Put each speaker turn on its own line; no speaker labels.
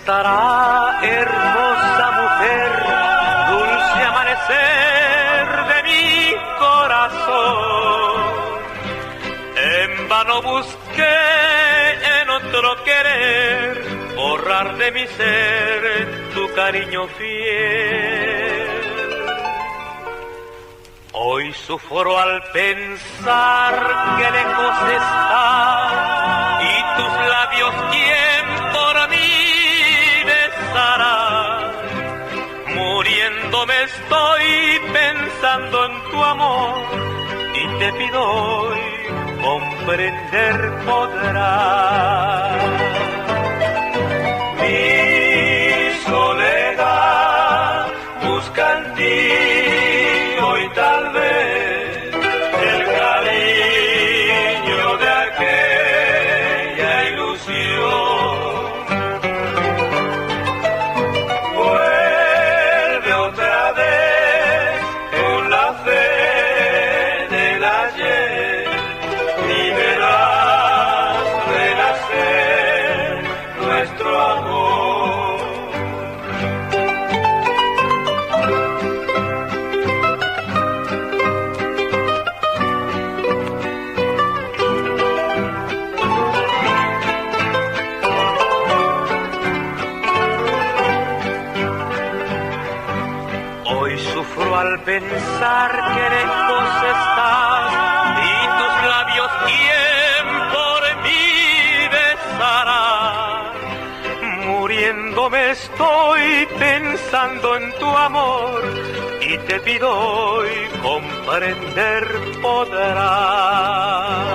estará, hermosa mujer, dulce amanecer de mi corazón. En vano busqué en otro querer borrar de mi ser tu cariño fiel. Hoy sufro al pensar que lejos estás y tus labios quién por mí besará. Muriéndome estoy pensando en tu amor y te pido hoy comprender podrás. Mi soledad busca en ti hoy tal vez el cariño de aquella ilusión. Vuelve otra vez con la fe del ayer y verás renacer nuestro amor. Al pensar que lejos estás y tus labios quién por mí besará. Muriéndome estoy pensando en tu amor y te pido hoy comprender podrás.